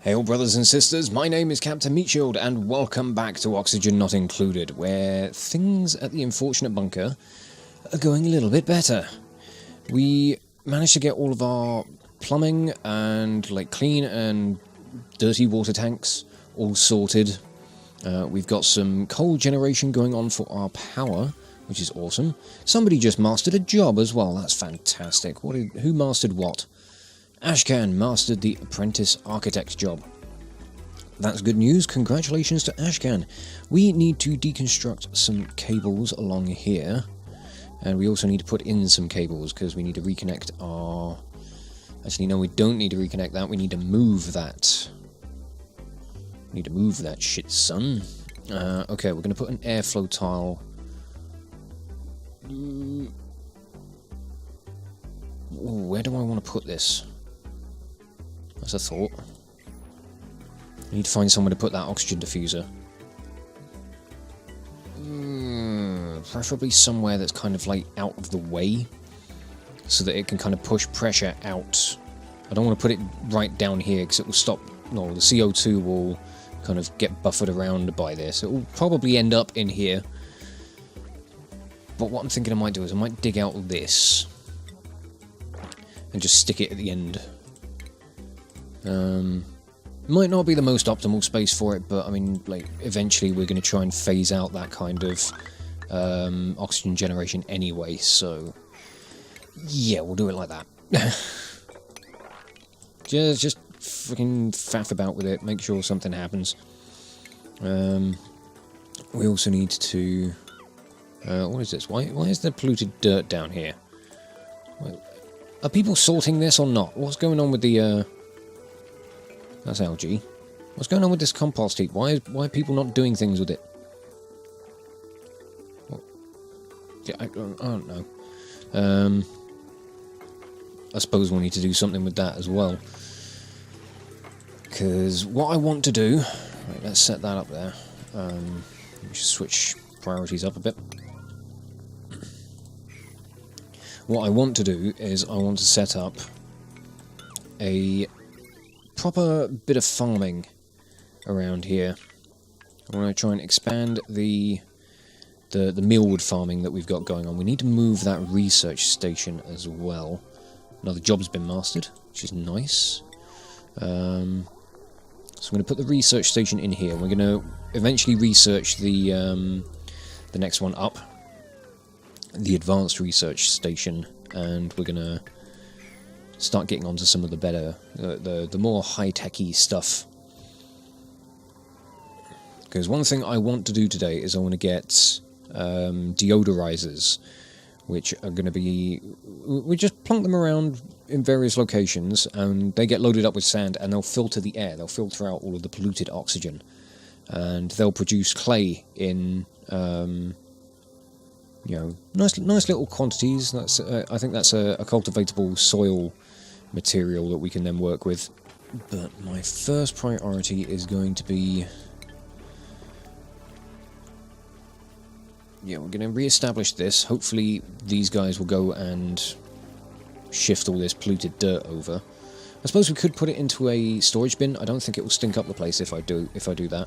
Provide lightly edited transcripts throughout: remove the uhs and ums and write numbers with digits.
Hail brothers and sisters, my name is Captain Meatshield and welcome back to Oxygen Not Included, where things at the unfortunate bunker are going a little bit better. We managed to get all of our plumbing and clean and dirty water tanks all sorted. We've got some coal generation going on for our power, which is awesome. Somebody just mastered a job as well, that's fantastic. Who mastered what? Ashcan mastered the apprentice architect's job. That's good news, congratulations to Ashcan. We need to deconstruct some cables along here, and we also need to put in some cables because we need to reconnect our... Actually no, we don't need to reconnect that, we need to move that. We need to move that shit, son. Okay, we're going to put an airflow tile... Ooh, where do I want to put this? That's a thought. I need to find somewhere to put that oxygen diffuser. Preferably somewhere that's kind of out of the way, so that it can kind of push pressure out. I don't want to put it right down here because it will stop. No, the CO2 will kind of get buffered around by this. It will probably end up in here. But what I'm thinking I might do is I might dig out this and just stick it at the end. Might not be the most optimal space for it, but I mean, eventually we're going to try and phase out that kind of oxygen generation anyway, so yeah, we'll do it like that. just freaking faff about with it, make sure something happens. We also need to... what is this? Why is there polluted dirt down here? Are people sorting this or not? What's going on with the... That's algae. What's going on with this compost heap? Why are people not doing things with it? What? Yeah, I don't know. I suppose we'll need to do something with that as well. Because what I want to do... Right, let's set that up there. Let me just switch priorities up a bit. What I want to do is I want to set up a proper bit of farming around here. I want to try and expand the Mealwood farming that we've got going on. We need to move that research station as well. Another job's been mastered, which is nice. So I'm going to put the research station in here. We're going to eventually research the next one up, the advanced research station, and we're going to start getting onto some of the better, the more high-techy stuff. Because one thing I want to do today is I want to get deodorizers, which are going to be... We just plunk them around in various locations, and they get loaded up with sand, and they'll filter the air. They'll filter out all of the polluted oxygen, and they'll produce clay in... you know, nice little quantities. That's I think that's a cultivatable soil material that we can then work with. But my first priority is going to be... Yeah, we're going to re-establish this. Hopefully these guys will go and shift all this polluted dirt over. I suppose we could put it into a storage bin. I don't think it will stink up the place if I do that.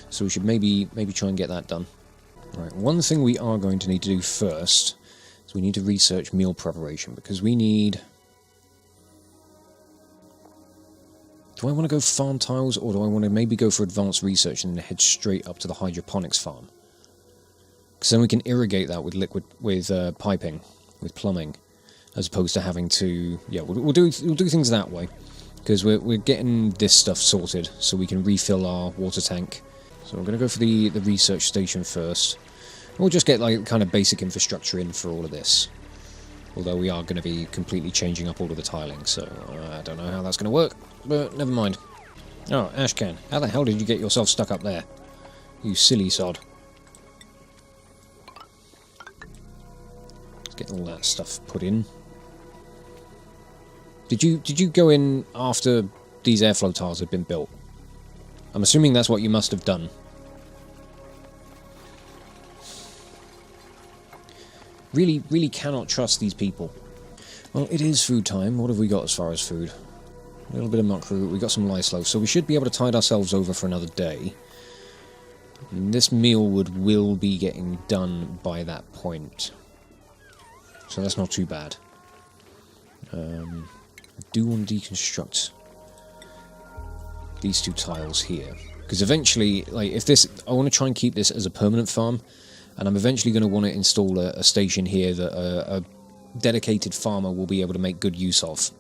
So we should maybe try and get that done. Right, one thing we are going to need to do first is we need to research meal preparation, because we need... Do I want to go farm tiles, or do I want to maybe go for advanced research and then head straight up to the hydroponics farm? Because then we can irrigate that with piping, with plumbing, as opposed to having to... Yeah, we'll do things that way, because we're getting this stuff sorted so we can refill our water tank. So we're going to go for the research station first. We'll just get kind of basic infrastructure in for all of this. Although we are going to be completely changing up all of the tiling, so I don't know how that's going to work, but never mind. Oh, Ashcan, how the hell did you get yourself stuck up there? You silly sod. Let's get all that stuff put in. Did you go in after these airflow tiles had been built? I'm assuming that's what you must have done. Really cannot trust these people. Well, it is food time. What have we got as far as food? A little bit of muckroot. We got some lice loaf, so we should be able to tide ourselves over for another day. And this mealwood will be getting done by that point, so that's not too bad. I do want to deconstruct these 2 tiles here, because eventually, like, if this, I want to try and keep this as a permanent farm, and I'm eventually going to want to install a station here that a dedicated farmer will be able to make good use of.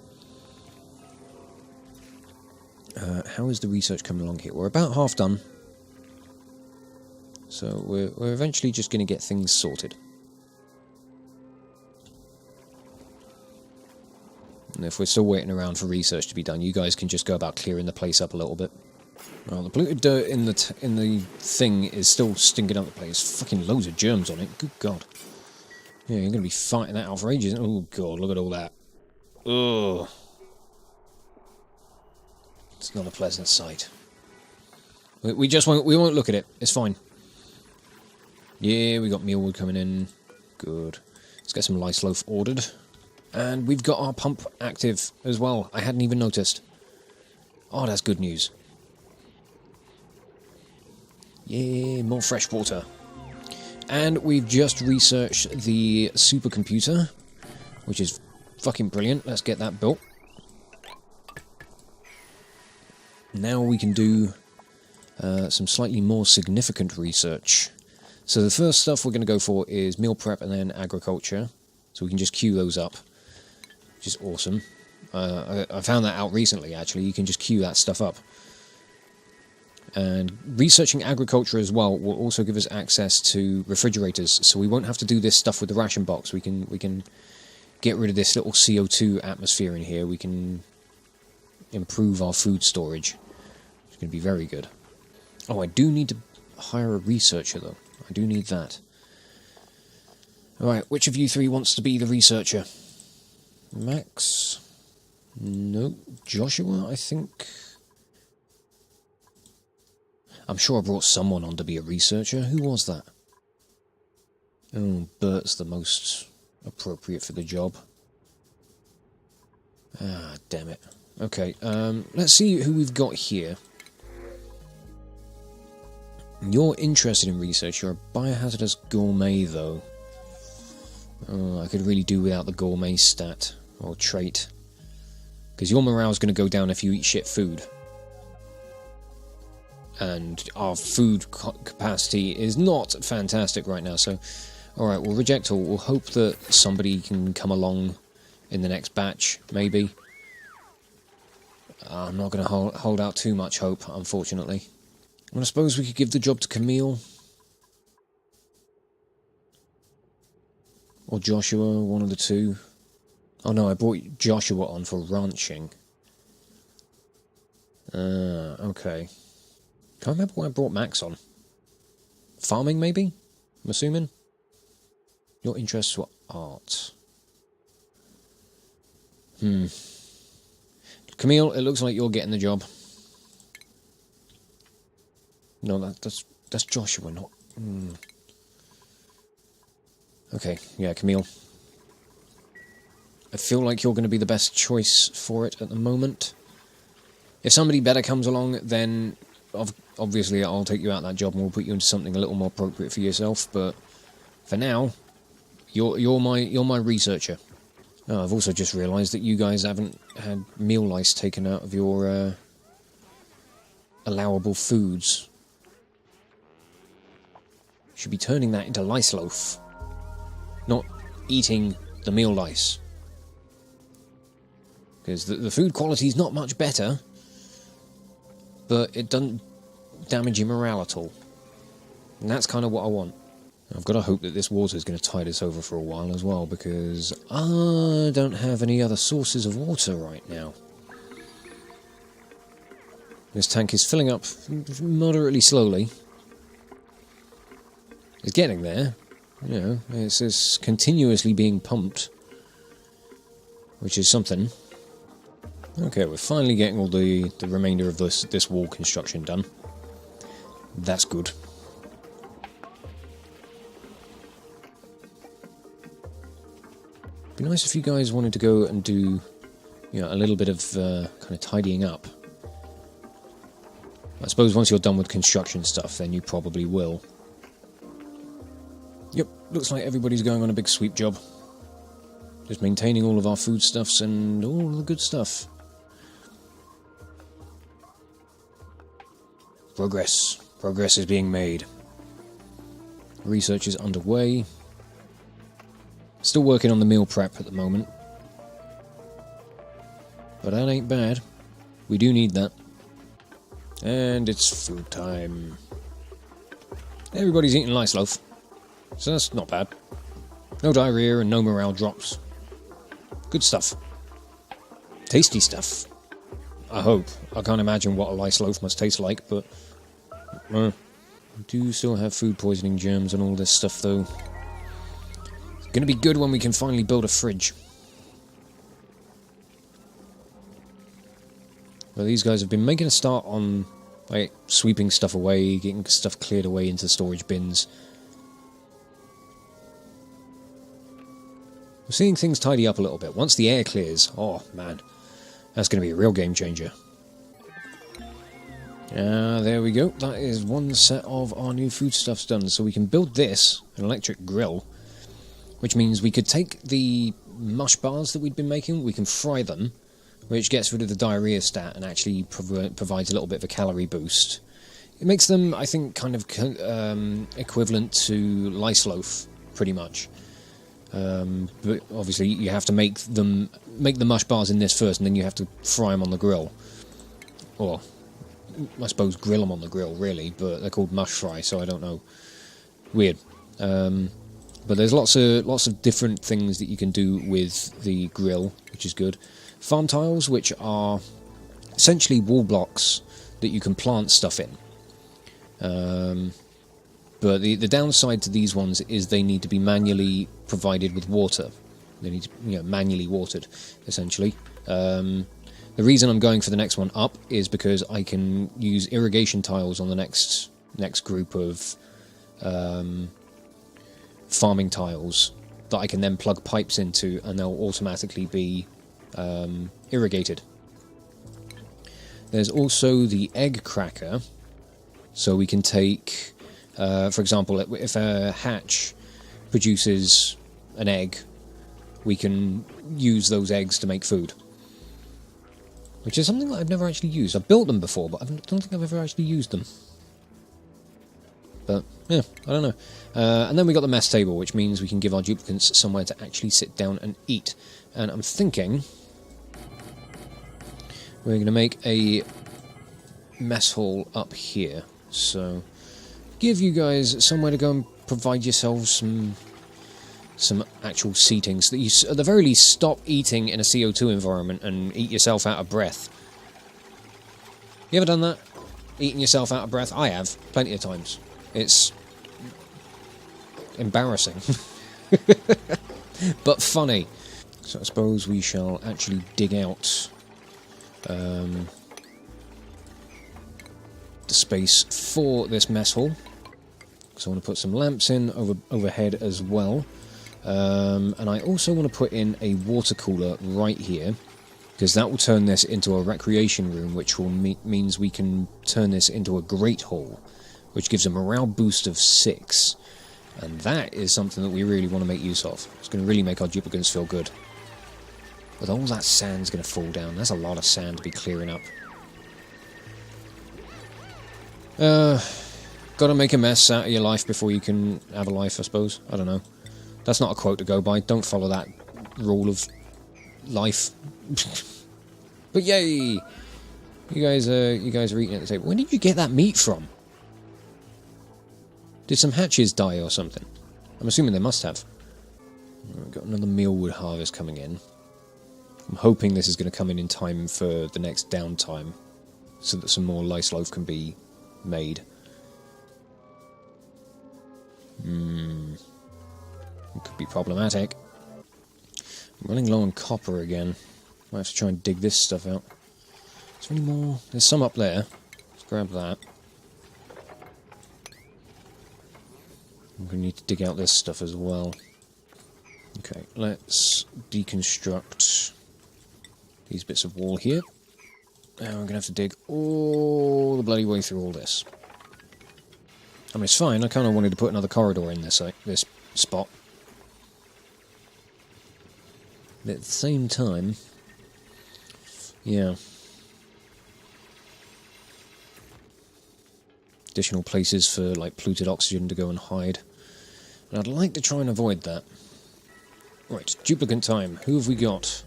How is the research coming along here? We're about half done, so we're eventually just going to get things sorted. And if we're still waiting around for research to be done, you guys can just go about clearing the place up a little bit. Well, the polluted dirt in the thing is still stinking up the place. Fucking loads of germs on it. Good God. Yeah, you're going to be fighting that out for ages. Oh God, look at all that. Ugh. It's not a pleasant sight. We just won't. We won't look at it. It's fine. Yeah, we got mealwood coming in. Good. Let's get some lice loaf ordered. And we've got our pump active as well. I hadn't even noticed. Oh, that's good news. Yeah, more fresh water. And we've just researched the supercomputer, which is fucking brilliant. Let's get that built. Now we can do some slightly more significant research. So the first stuff we're going to go for is meal prep and then agriculture. So we can just queue those up, which is awesome. I found that out recently, actually. You can just queue that stuff up. And researching agriculture as well will also give us access to refrigerators, so we won't have to do this stuff with the ration box. We can get rid of this little CO2 atmosphere in here. We can improve our food storage. It's going to be very good. Oh, I do need to hire a researcher, though. I do need that. Alright, which of you 3 wants to be the researcher? Max? No. Joshua, I think. I'm sure I brought someone on to be a researcher. Who was that? Oh, Bert's the most appropriate for the job. Ah, damn it. Okay, let's see who we've got here. You're interested in research. You're a biohazardous gourmet, though. Oh, I could really do without the gourmet stat, or trait. Because your morale's going to go down if you eat shit food. And our food capacity is not fantastic right now, so... Alright, we'll reject all. We'll hope that somebody can come along in the next batch, maybe. I'm not going to hold out too much hope, unfortunately. I suppose we could give the job to Camille. Or Joshua, one of the two. Oh no, I brought Joshua on for ranching. Okay. Can't remember what I brought Max on. Farming, maybe? I'm assuming? Your interests were art. Camille, it looks like you're getting the job. No, that's Joshua, not... Okay, yeah, Camille. I feel like you're going to be the best choice for it at the moment. If somebody better comes along, then obviously I'll take you out of that job and we'll put you into something a little more appropriate for yourself, but for now, you're my researcher. Oh, I've also just realised that you guys haven't had meal lice taken out of your allowable foods. Should be turning that into lice loaf, not eating the meal lice. Because the food quality is not much better, but it doesn't damage your morale at all. And that's kind of what I want. I've got to hope that this water is going to tide us over for a while as well, because I don't have any other sources of water right now. This tank is filling up moderately slowly. It's getting there. You know, it's continuously being pumped, which is something. Okay, we're finally getting all the remainder of this wall construction done. That's good. Be nice if you guys wanted to go and do, you know, a little bit of kind of tidying up. I suppose once you're done with construction stuff, then you probably will. Yep, looks like everybody's going on a big sweep job. Just maintaining all of our foodstuffs and all the good stuff. Progress. Progress is being made. Research is underway. Still working on the meal prep at the moment. But that ain't bad. We do need that. And it's food time. Everybody's eating lice loaf. So that's not bad. No diarrhea and no morale drops. Good stuff. Tasty stuff. I hope. I can't imagine what a lice loaf must taste like, but... we do still have food poisoning germs and all this stuff, though. It's going to be good when we can finally build a fridge. Well, these guys have been making a start on, like, sweeping stuff away, getting stuff cleared away into storage bins. We're seeing things tidy up a little bit. Once the air clears, oh man, that's going to be a real game changer. There we go. That is one set of our new foodstuffs done. So we can build this, an electric grill, which means we could take the mush bars that we'd been making, we can fry them, which gets rid of the diarrhea stat and actually provides a little bit of a calorie boost. It makes them, I think, kind of equivalent to lice loaf, pretty much. But obviously you have to make the mush bars in this first, and then you have to fry them on the grill. Or, I suppose grill them on the grill, really, but they're called mush fry, so I don't know. Weird. But there's lots of different things that you can do with the grill, which is good. Farm tiles, which are essentially wall blocks that you can plant stuff in. But the downside to these ones is they need to be manually provided with water. They need to be manually watered, essentially. The reason I'm going for the next one up is because I can use irrigation tiles on the next group of farming tiles that I can then plug pipes into, and they'll automatically be irrigated. There's also the egg cracker, so we can take, for example, if a hatch produces an egg, we can use those eggs to make food. Which is something that I've never actually used. I've built them before, but I don't think I've ever actually used them. But, yeah, I don't know. And then we got the mess table, which means we can give our duplicants somewhere to actually sit down and eat. And I'm thinking we're going to make a mess hall up here. So, give you guys somewhere to go and provide yourselves some actual seating, so that you, at the very least, stop eating in a CO2 environment and eat yourself out of breath. You ever done that? Eating yourself out of breath? I have, plenty of times. It's embarrassing. But funny. So I suppose we shall actually dig out the space for this mess hall. So I want to put some lamps in overhead as well. And I also want to put in a water cooler right here, because that will turn this into a recreation room, which will means we can turn this into a great hall, which gives a morale boost of 6. And that is something that we really want to make use of. It's going to really make our duplicants feel good. But all that sand's going to fall down. That's a lot of sand to be clearing up. Gotta make a mess out of your life before you can have a life, I suppose. I don't know. That's not a quote to go by. Don't follow that rule of life. But yay! You guys are eating at the table. When did you get that meat from? Did some hatches die or something? I'm assuming they must have. We've got another mealwood harvest coming in. I'm hoping this is going to come in time for the next downtime, so that some more lice loaf can be made. It could be problematic. I'm running low on copper again. Might have to try and dig this stuff out. Is there any more? There's some up there. Let's grab that. I'm going to need to dig out this stuff as well. Okay, let's deconstruct these bits of wall here. Now I'm going to have to dig all the bloody way through all this. I mean, it's fine. I kind of wanted to put another corridor in this spot. But at the same time, yeah. Additional places for, like, polluted oxygen to go and hide. And I'd like to try and avoid that. Right, duplicant time. Who have we got?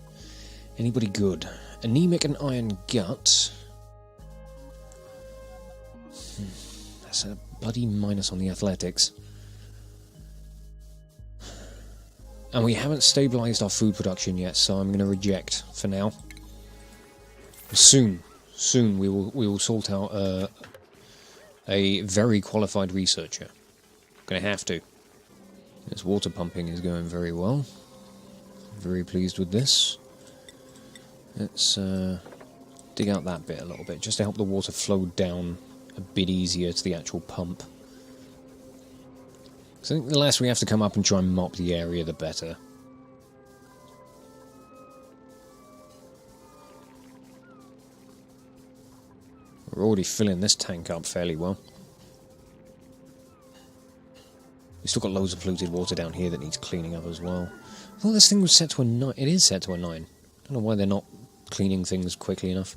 Anybody good? Anemic and iron gut. That's a bloody minus on the athletics. And we haven't stabilised our food production yet, so I'm going to reject for now. Soon we will sort out a very qualified researcher. Going to have to. This water pumping is going very well. Very pleased with this. Let's dig out that bit a little bit, just to help the water flow down a bit easier to the actual pump. So I think the less we have to come up and try and mop the area, the better. We're already filling this tank up fairly well. We've still got loads of polluted water down here that needs cleaning up as well. I thought this thing was set to a 9. It is set to a 9. I don't know why they're not cleaning things quickly enough.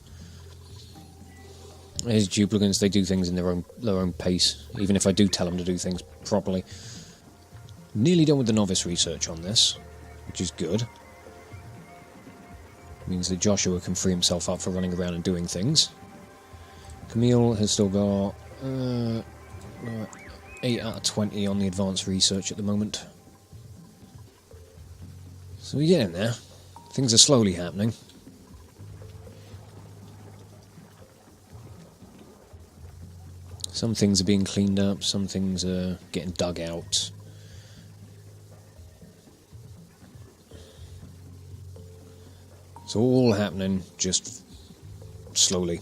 There's duplicants, they do things in their own pace, even if I do tell them to do things properly. Nearly done with the novice research on this, which is good. Means that Joshua can free himself up for running around and doing things. Camille has still got 8 out of 20 on the advanced research at the moment. So we're getting there. Things are slowly happening. Some things are being cleaned up, some things are getting dug out. It's all happening, just slowly.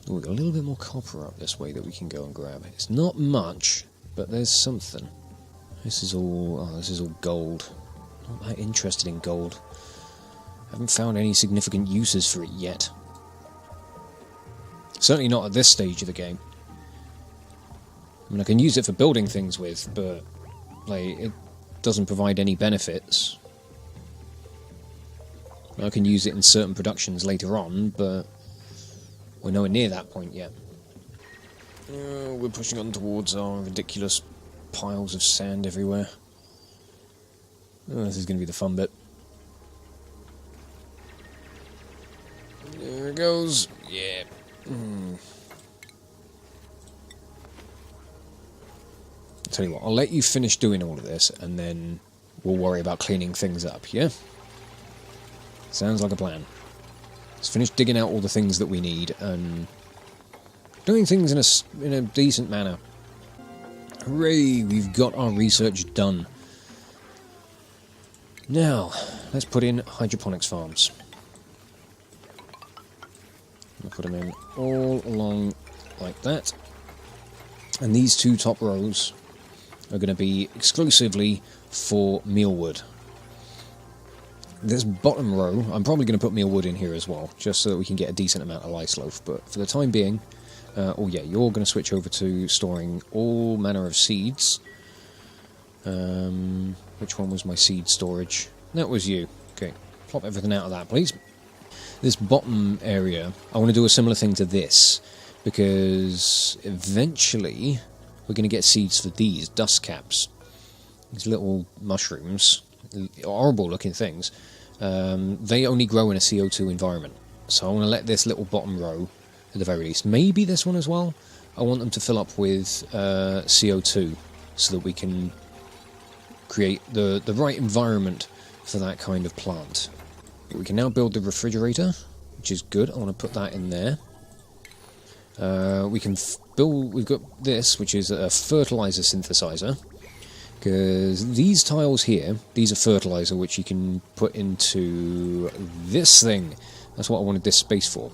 Ooh, we've got a little bit more copper up this way that we can go and grab. It's not much, but there's something. This is all gold. Not that interested in gold. Haven't found any significant uses for it yet. Certainly not at this stage of the game. I mean, I can use it for building things with, but like, it doesn't provide any benefits. I can use it in certain productions later on, but we're nowhere near that point yet. We're pushing on towards our ridiculous piles of sand everywhere. Oh, this is going to be the fun bit. There it goes. Yeah. I'll tell you what, I'll let you finish doing all of this, and then we'll worry about cleaning things up, yeah? Sounds like a plan. Let's finish digging out all the things that we need, and doing things in a decent manner. Hooray, we've got our research done. Now, let's put in hydroponics farms. I'll put them in all along like that. And these two top rows are going to be exclusively for Mealwood. This bottom row, I'm probably going to put Mealwood in here as well, just so that we can get a decent amount of ice loaf. But for the time being, oh yeah, you're going to switch over to storing all manner of seeds. Which one was my seed storage? That was you. Okay, plop everything out of that, please. This bottom area, I want to do a similar thing to this, because eventually we're going to get seeds for these dust caps. These little mushrooms, horrible looking things, they only grow in a CO2 environment. So I want to let this little bottom row, at the very least, maybe this one as well, I want them to fill up with CO2 so that we can create the right environment for that kind of plant. But we can now build the refrigerator, which is good. I want to put that in there. We can build. We've got this, which is a fertilizer synthesizer, because these tiles here, these are fertilizer which you can put into this thing. That's what I wanted this space for.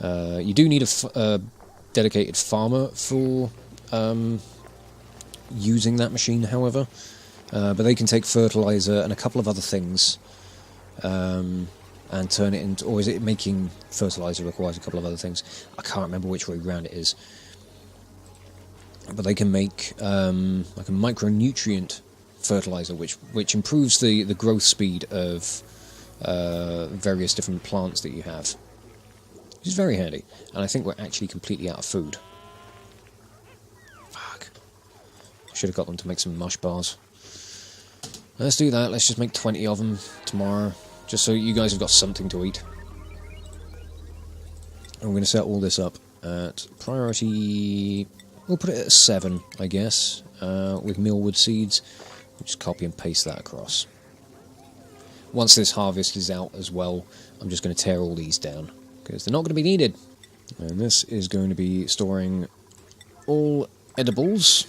You do need a dedicated farmer for using that machine, however. But they can take fertilizer and a couple of other things and turn it into... Or is it making fertilizer requires a couple of other things? I can't remember which way round it is. But they can make like a micronutrient fertilizer, which improves the growth speed of various different plants that you have. Which is very handy. And I think we're actually completely out of food. Fuck. Should have got them to make some mush bars. Let's do that. Let's just make 20 of them tomorrow. Just so you guys have got something to eat. And we're going to set all this up at priority... We'll put it at 7, I guess. With Mealwood seeds. We'll just copy and paste that across. Once this harvest is out as well, I'm just going to tear all these down. Because they're not going to be needed. And this is going to be storing all edibles.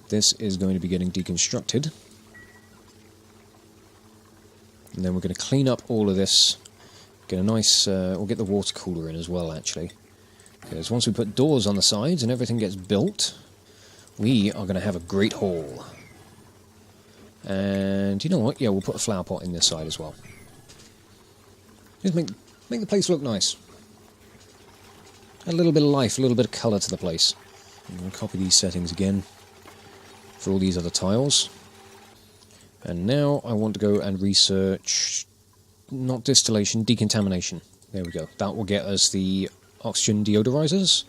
This is going to be getting deconstructed. And then we're going to clean up all of this. Get a nice... we'll get the water cooler in as well, actually. Because once we put doors on the sides and everything gets built, we are going to have a great haul. And you know what? Yeah, we'll put a flower pot in this side as well. Just make the place look nice. A little bit of life, a little bit of colour to the place. I'm going to copy these settings again for all these other tiles. And now I want to go and research, not distillation, decontamination. There we go. That will get us the oxygen deodorizers.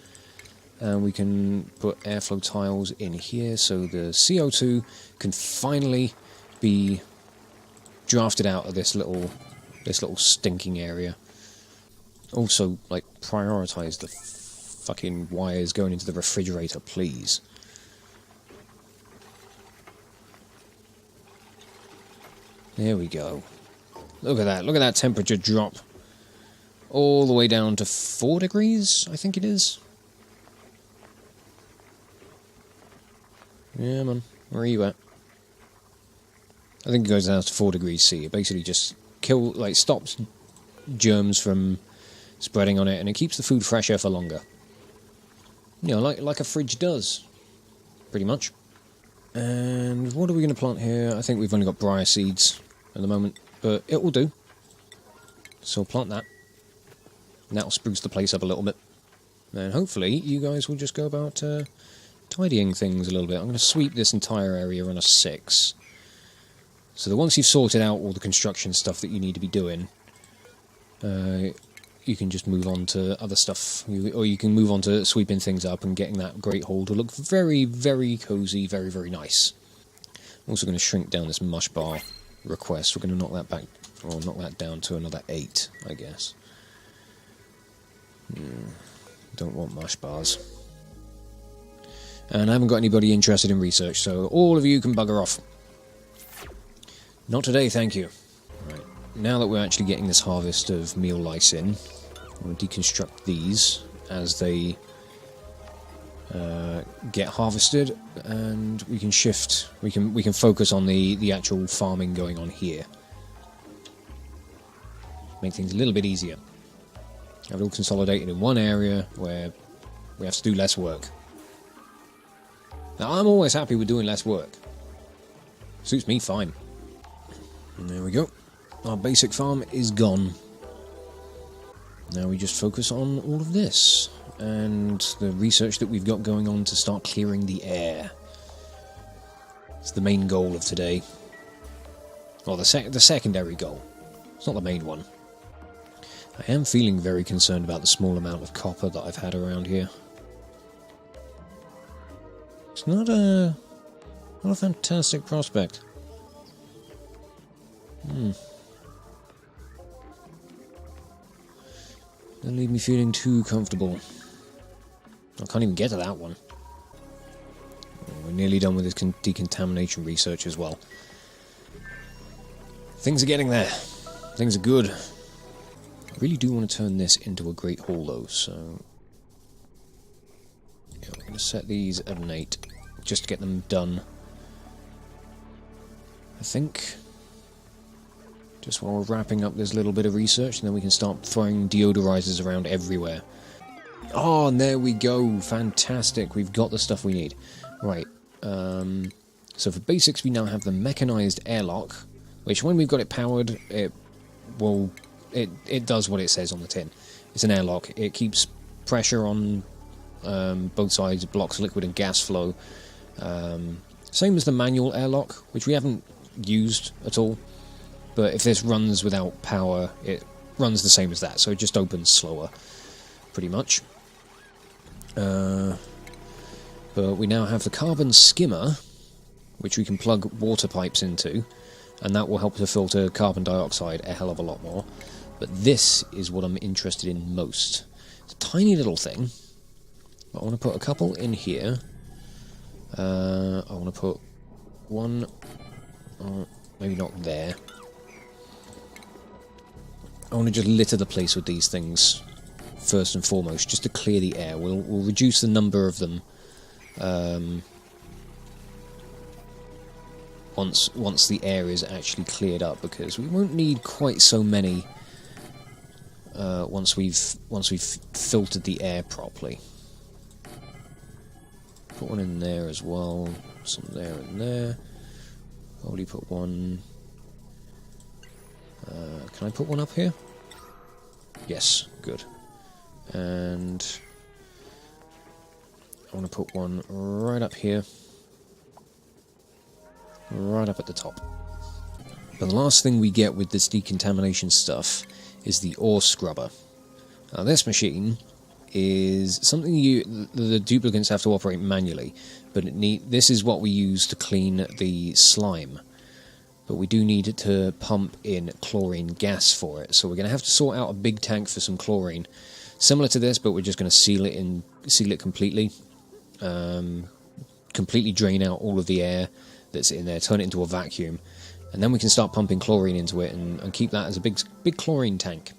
And we can put airflow tiles in here so the CO2 can finally be drafted out of this little stinking area. Also, like, prioritize the fucking wires going into the refrigerator, please. There we go. Look at that temperature drop. All the way down to 4 degrees, I think it is. Yeah, man. Where are you at? I think it goes down to 4 degrees C. It basically just stops germs from spreading on it, and it keeps the food fresher for longer. You know, like a fridge does, pretty much. And what are we going to plant here? I think we've only got briar seeds at the moment, but it will do. So plant that. And that'll spruce the place up a little bit. And hopefully you guys will just go about tidying things a little bit. I'm going to sweep this entire area on a 6. So that once you've sorted out all the construction stuff that you need to be doing, you can just move on to other stuff. Or you can move on to sweeping things up and getting that great hole to look very, very cozy, very, very nice. I'm also going to shrink down this mush bar request. We're going to knock that back, or knock that down to another 8, I guess. Don't want mush bars. And I haven't got anybody interested in research, so all of you can bugger off. Not today, thank you. Right. Now that we're actually getting this harvest of meal lice in, we'll deconstruct these as they get harvested, and we can shift. We can focus on the actual farming going on here. Make things a little bit easier. Have it all consolidated in one area where we have to do less work. Now, I'm always happy with doing less work. Suits me fine. And there we go. Our basic farm is gone. Now we just focus on all of this. And the research that we've got going on to start clearing the air. It's the main goal of today. Or the secondary goal. It's not the main one. I am feeling very concerned about the small amount of copper that I've had around here. It's not a fantastic prospect. Don't leave me feeling too comfortable. I can't even get to that one. We're nearly done with this decontamination research as well. Things are getting there. Things are good. I really do want to turn this into a great hall though, so... yeah, we're going to set these at an 8, just to get them done. I think... just while we're wrapping up this little bit of research, and then we can start throwing deodorizers around everywhere. Oh, and there we go. Fantastic. We've got the stuff we need. Right. So for basics, we now have the mechanised airlock, which when we've got it powered, it does what it says on the tin. It's an airlock. It keeps pressure on both sides, blocks liquid and gas flow. Same as the manual airlock, which we haven't used at all. But if this runs without power, it runs the same as that, so it just opens slower, pretty much. But we now have the carbon skimmer, which we can plug water pipes into, and that will help to filter carbon dioxide a hell of a lot more. But this is what I'm interested in most. It's a tiny little thing, but I want to put a couple in here. I want to put one, maybe not there. I want to just litter the place with these things, first and foremost, just to clear the air. We'll reduce the number of them once the air is actually cleared up, because we won't need quite so many once we've filtered the air properly. Put one in there as well, some there and there. Probably put one. Can I put one up here? Yes, good. And I want to put one right up here, right up at the top. But the last thing we get with this decontamination stuff is the ore scrubber. Now this machine is something the duplicants have to operate manually, but this is what we use to clean the slime. But we do need to pump in chlorine gas for it, so we're going to have to sort out a big tank for some chlorine, similar to this, but we're just going to seal it completely, completely drain out all of the air that's in there, turn it into a vacuum, and then we can start pumping chlorine into it and keep that as a big chlorine tank.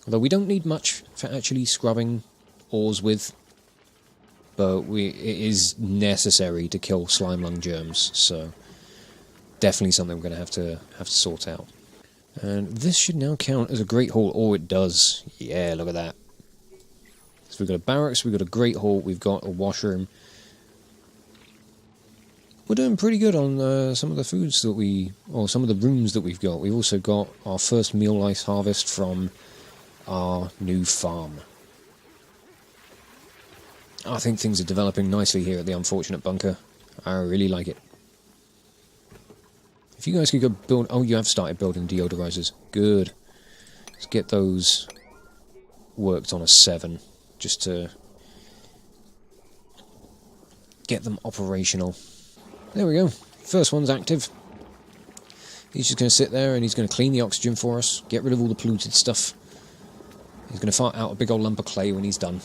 Although we don't need much for actually scrubbing ores with, but it is necessary to kill slime lung germs, so definitely something we're going to have to sort out. And this should now count as a great hall. Oh, it does. Yeah, look at that. So we've got a barracks, we've got a great hall, we've got a washroom. We're doing pretty good on some of the foods that some of the rooms that we've got. We've also got our first meal lice harvest from our new farm. I think things are developing nicely here at the Unfortunate Bunker. I really like it. If you guys could go build... Oh, you have started building deodorizers. Good. Let's get those worked on a 7, just to get them operational. There we go. First one's active. He's just going to sit there and he's going to clean the oxygen for us, get rid of all the polluted stuff. He's going to fart out a big old lump of clay when he's done.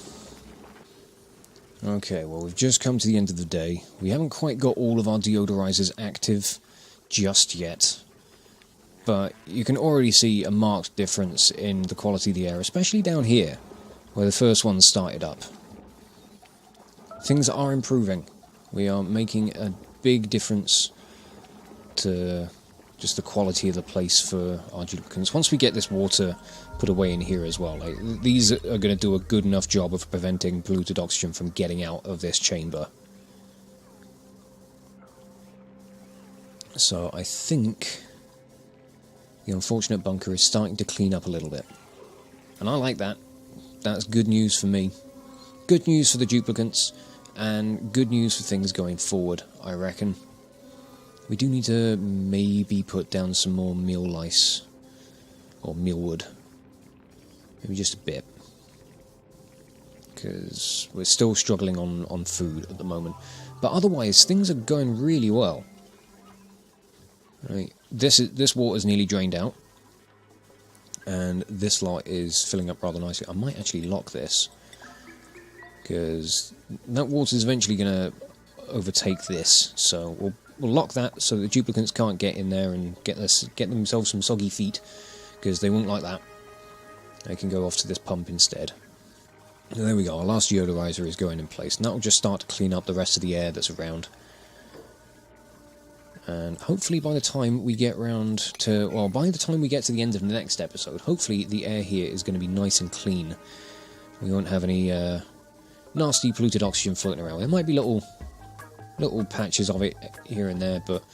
Okay, well, we've just come to the end of the day. We haven't quite got all of our deodorizers active just yet, but you can already see a marked difference in the quality of the air, especially down here, where the first one started up. Things are improving. We are making a big difference to just the quality of the place for our duplicants. Once we get this water put away in here as well, these are going to do a good enough job of preventing polluted oxygen from getting out of this chamber. So I think the Unfortunate Bunker is starting to clean up a little bit. And I like that. That's good news for me. Good news for the duplicants, and good news for things going forward, I reckon. We do need to maybe put down some more meal lice, or mealwood. Maybe just a bit. Because we're still struggling on food at the moment. But otherwise, things are going really well. Right, this water's nearly drained out, and this lot is filling up rather nicely. I might actually lock this, because that water's eventually going to overtake this, so we'll lock that so the duplicants can't get in there and get themselves some soggy feet, because they won't like that. They can go off to this pump instead. And there we go, our last deodorizer is going in place, and that will just start to clean up the rest of the air that's around. And hopefully by the time we get round to... Well, by the time we get to the end of the next episode, hopefully the air here is going to be nice and clean. We won't have any nasty polluted oxygen floating around. There might be little patches of it here and there, but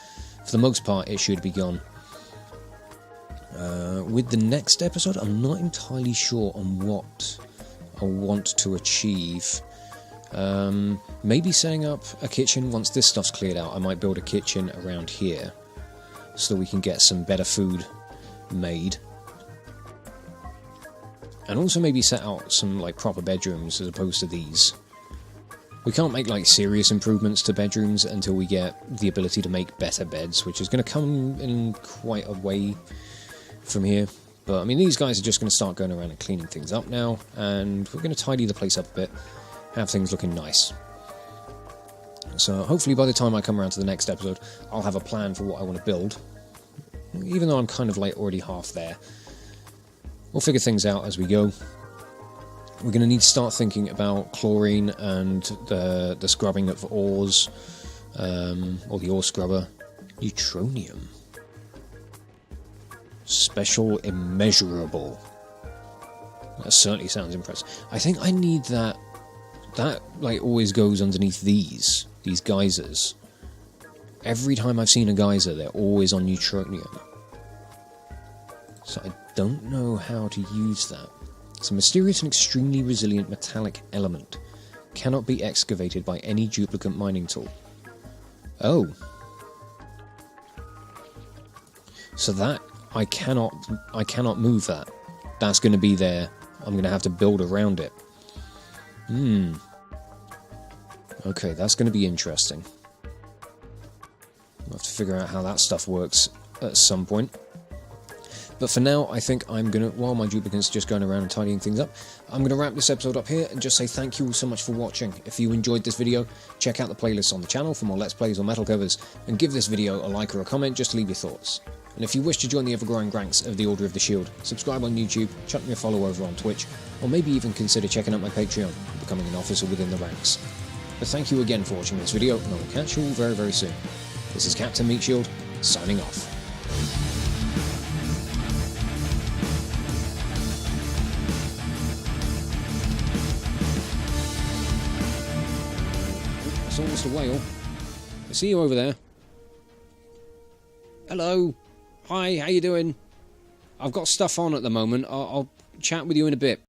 for the most part it should be gone. With the next episode, I'm not entirely sure on what I want to achieve. Maybe setting up a kitchen once this stuff's cleared out. I might build a kitchen around here so that we can get some better food made. And also maybe set out some like proper bedrooms as opposed to these. We can't make like serious improvements to bedrooms until we get the ability to make better beds, which is going to come in quite a way from here. But I mean, these guys are just going to start going around and cleaning things up now, and we're going to tidy the place up a bit, have things looking nice. So hopefully by the time I come around to the next episode, I'll have a plan for what I want to build. Even though I'm kind of like already half there. We'll figure things out as we go. We're going to need to start thinking about chlorine and the scrubbing of ores, or the ore scrubber. Neutronium. Special immeasurable. That certainly sounds impressive. I think I need that. That like always goes underneath these geysers. Every time I've seen a geyser, they're always on neutronium. So I don't know how to use that. It's a mysterious and extremely resilient metallic element. Cannot be excavated by any duplicant mining tool. Oh. So that I cannot move that. That's going to be there. I'm going to have to build around it. Okay, that's going to be interesting. I'll have to figure out how that stuff works at some point. But for now, I think I'm going to, while my duplicants are just going around and tidying things up, I'm going to wrap this episode up here and just say thank you all so much for watching. If you enjoyed this video, check out the playlists on the channel for more Let's Plays or metal covers, and give this video a like or a comment just to leave your thoughts. And if you wish to join the ever-growing ranks of the Order of the Shield, subscribe on YouTube, chuck me a follow over on Twitch, or maybe even consider checking out my Patreon and becoming an officer within the ranks. But thank you again for watching this video, and I will catch you all very, very soon. This is Captain Meatshield, signing off. That's almost a whale. I see you over there. Hello. Hi, how you doing? I've got stuff on at the moment. I'll chat with you in a bit.